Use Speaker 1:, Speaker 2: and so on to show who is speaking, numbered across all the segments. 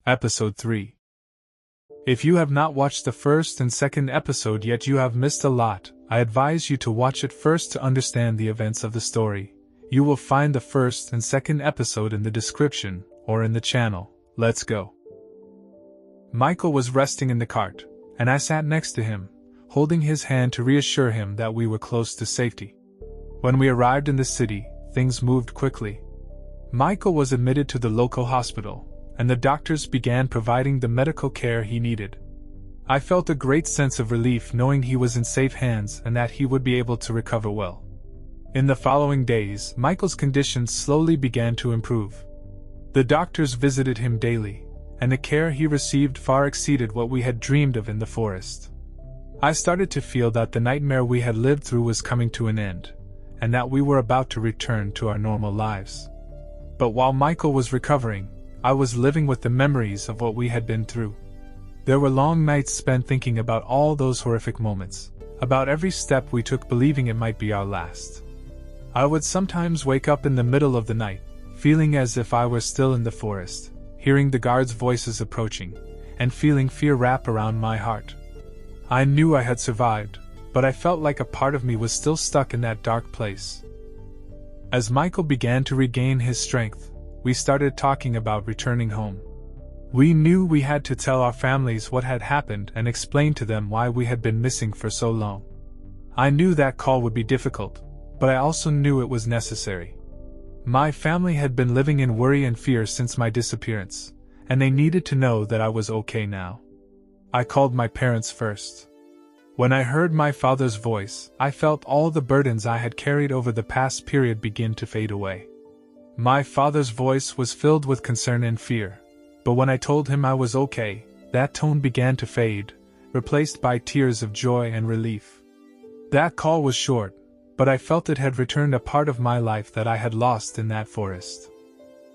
Speaker 1: Episode 3. If you have not watched the first and second episode yet, you have missed a lot. I advise you to watch it first to understand the events of the story. You will find the first and second episode in the description or in the channel. Let's go. Michael was resting in the cart, and I sat next to him, holding his hand to reassure him that we were close to safety. When we arrived in the city, things moved quickly. Michael was admitted to the local hospital, and the doctors began providing the medical care he needed. I felt a great sense of relief knowing he was in safe hands and that he would be able to recover well. In the following days, Michael's condition slowly began to improve. The doctors visited him daily, and the care he received far exceeded what we had dreamed of in the forest. I started to feel that the nightmare we had lived through was coming to an end, and that we were about to return to our normal lives. But while Michael was recovering, I was living with the memories of what we had been through. There were long nights spent thinking about all those horrific moments, about every step we took believing it might be our last. I would sometimes wake up in the middle of the night, feeling as if I were still in the forest, hearing the guards' voices approaching, and feeling fear wrap around my heart. I knew I had survived, but I felt like a part of me was still stuck in that dark place. As Michael began to regain his strength, we started talking about returning home. We knew we had to tell our families what had happened and explain to them why we had been missing for so long. I knew that call would be difficult, but I also knew it was necessary. My family had been living in worry and fear since my disappearance, and they needed to know that I was okay now. I called my parents first. When I heard my father's voice, I felt all the burdens I had carried over the past period begin to fade away. My father's voice was filled with concern and fear, but when I told him I was okay, that tone began to fade, replaced by tears of joy and relief. That call was short, but I felt it had returned a part of my life that I had lost in that forest.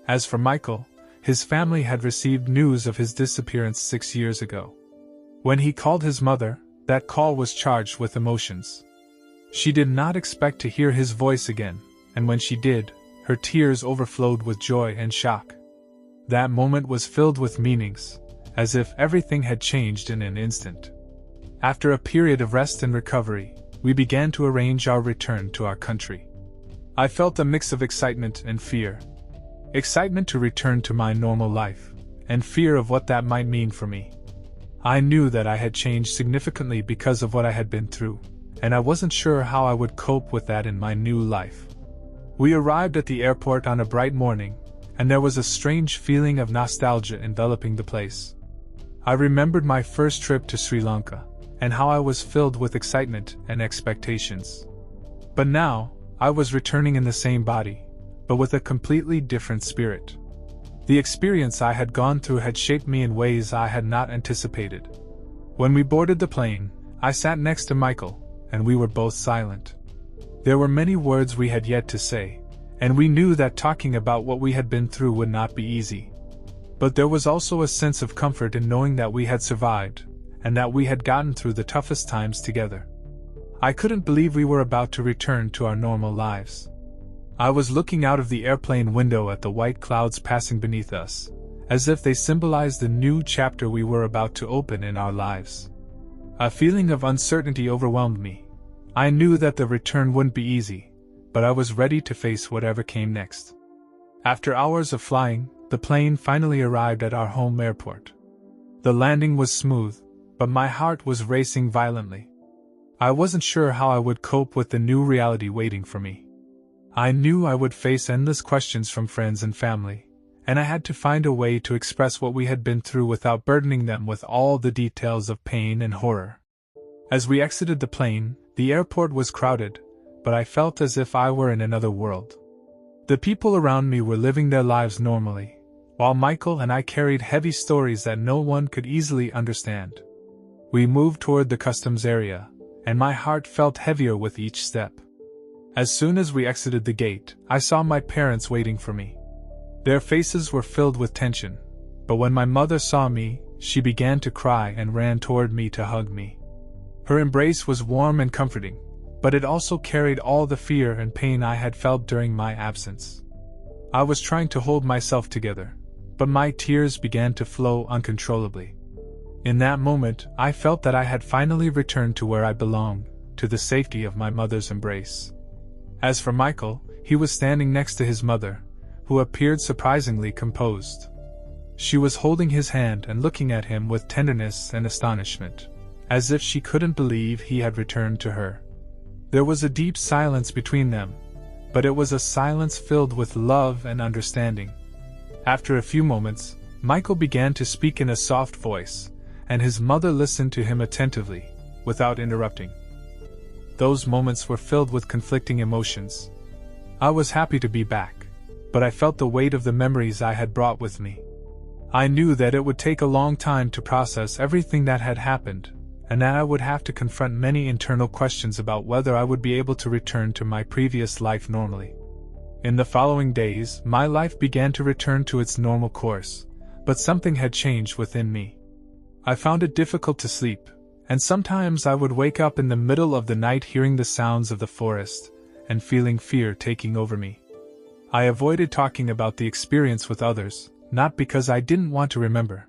Speaker 1: As for Michael, his family had received news of his disappearance 6 years ago. When he called his mother, that call was charged with emotions. She did not expect to hear his voice again, and when she did, her tears overflowed with joy and shock. That moment was filled with meanings, as if everything had changed in an instant. After a period of rest and recovery, we began to arrange our return to our country. I felt a mix of excitement and fear. Excitement to return to my normal life, and fear of what that might mean for me. I knew that I had changed significantly because of what I had been through, and I wasn't sure how I would cope with that in my new life. We arrived at the airport on a bright morning, and there was a strange feeling of nostalgia enveloping the place. I remembered my first trip to Sri Lanka, and how I was filled with excitement and expectations. But now, I was returning in the same body, but with a completely different spirit. The experience I had gone through had shaped me in ways I had not anticipated. When we boarded the plane, I sat next to Michael, and we were both silent. There were many words we had yet to say, and we knew that talking about what we had been through would not be easy. But there was also a sense of comfort in knowing that we had survived, and that we had gotten through the toughest times together. I couldn't believe we were about to return to our normal lives. I was looking out of the airplane window at the white clouds passing beneath us, as if they symbolized the new chapter we were about to open in our lives. A feeling of uncertainty overwhelmed me. I knew that the return wouldn't be easy, but I was ready to face whatever came next. After hours of flying, the plane finally arrived at our home airport. The landing was smooth, but my heart was racing violently. I wasn't sure how I would cope with the new reality waiting for me. I knew I would face endless questions from friends and family, and I had to find a way to express what we had been through without burdening them with all the details of pain and horror. As we exited the plane, the airport was crowded, but I felt as if I were in another world. The people around me were living their lives normally, while Michael and I carried heavy stories that no one could easily understand. We moved toward the customs area, and my heart felt heavier with each step. As soon as we exited the gate, I saw my parents waiting for me. Their faces were filled with tension, but when my mother saw me, she began to cry and ran toward me to hug me. Her embrace was warm and comforting, but it also carried all the fear and pain I had felt during my absence. I was trying to hold myself together, but my tears began to flow uncontrollably. In that moment, I felt that I had finally returned to where I belonged, to the safety of my mother's embrace. As for Michael, he was standing next to his mother, who appeared surprisingly composed. She was holding his hand and looking at him with tenderness and astonishment, as if she couldn't believe he had returned to her. There was a deep silence between them, but it was a silence filled with love and understanding. After a few moments, Michael began to speak in a soft voice, and his mother listened to him attentively, without interrupting. Those moments were filled with conflicting emotions. I was happy to be back, but I felt the weight of the memories I had brought with me. I knew that it would take a long time to process everything that had happened, and that I would have to confront many internal questions about whether I would be able to return to my previous life normally. In the following days, my life began to return to its normal course, but something had changed within me. I found it difficult to sleep, and sometimes I would wake up in the middle of the night hearing the sounds of the forest, and feeling fear taking over me. I avoided talking about the experience with others, not because I didn't want to remember,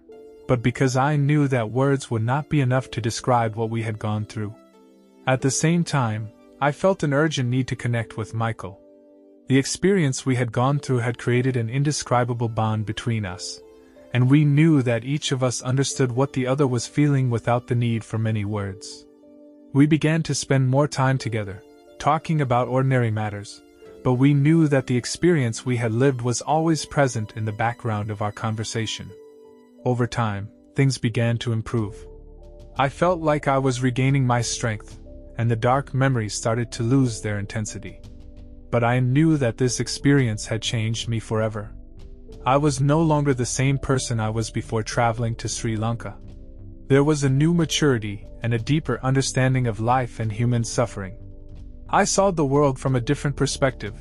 Speaker 1: but because I knew that words would not be enough to describe what we had gone through. At the same time, I felt an urgent need to connect with Michael. The experience we had gone through had created an indescribable bond between us, and we knew that each of us understood what the other was feeling without the need for many words. We began to spend more time together, talking about ordinary matters, but we knew that the experience we had lived was always present in the background of our conversation. Over time, things began to improve. I felt like I was regaining my strength, and the dark memories started to lose their intensity. But I knew that this experience had changed me forever. I was no longer the same person I was before traveling to Sri Lanka. There was a new maturity and a deeper understanding of life and human suffering. I saw the world from a different perspective,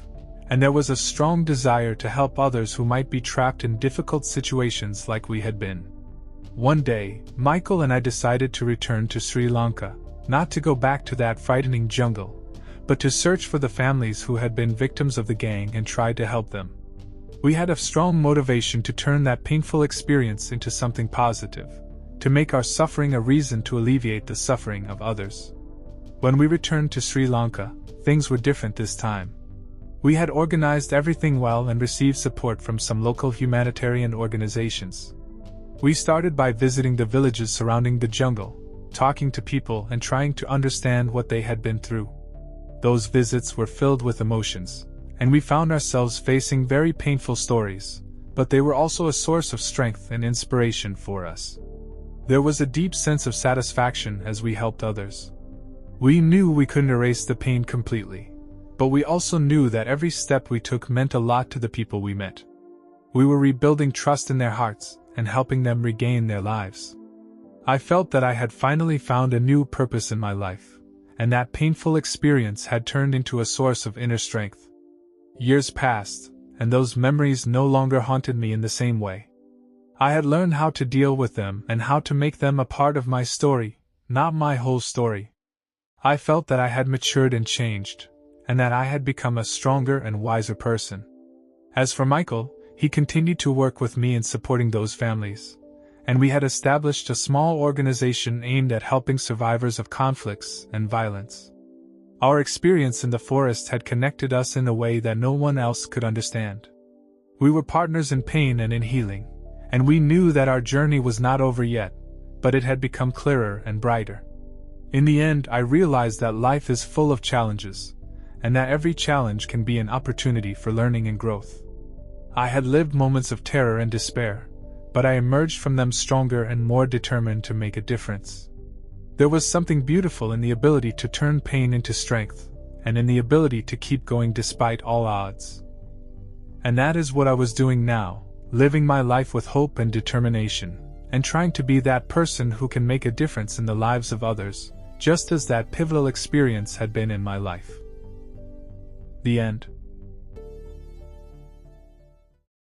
Speaker 1: and there was a strong desire to help others who might be trapped in difficult situations like we had been. One day, Michael and I decided to return to Sri Lanka, not to go back to that frightening jungle, but to search for the families who had been victims of the gang and try to help them. We had a strong motivation to turn that painful experience into something positive, to make our suffering a reason to alleviate the suffering of others. When we returned to Sri Lanka, things were different this time. We had organized everything well and received support from some local humanitarian organizations. We started by visiting the villages surrounding the jungle, talking to people and trying to understand what they had been through. Those visits were filled with emotions, and we found ourselves facing very painful stories, but they were also a source of strength and inspiration for us. There was a deep sense of satisfaction as we helped others. We knew we couldn't erase the pain completely, but we also knew that every step we took meant a lot to the people we met. We were rebuilding trust in their hearts and helping them regain their lives. I felt that I had finally found a new purpose in my life, and that painful experience had turned into a source of inner strength. Years passed, and those memories no longer haunted me in the same way. I had learned how to deal with them and how to make them a part of my story, not my whole story. I felt that I had matured and changed, and that I had become a stronger and wiser person. As for Michael, he continued to work with me in supporting those families, and we had established a small organization aimed at helping survivors of conflicts and violence. Our experience in the forest had connected us in a way that no one else could understand. We were partners in pain and in healing, and we knew that our journey was not over yet, but it had become clearer and brighter. In the end, I realized that life is full of challenges, and that every challenge can be an opportunity for learning and growth. I had lived moments of terror and despair, but I emerged from them stronger and more determined to make a difference. There was something beautiful in the ability to turn pain into strength, and in the ability to keep going despite all odds. And that is what I was doing now, living my life with hope and determination, and trying to be that person who can make a difference in the lives of others, just as that pivotal experience had been in my life. The end.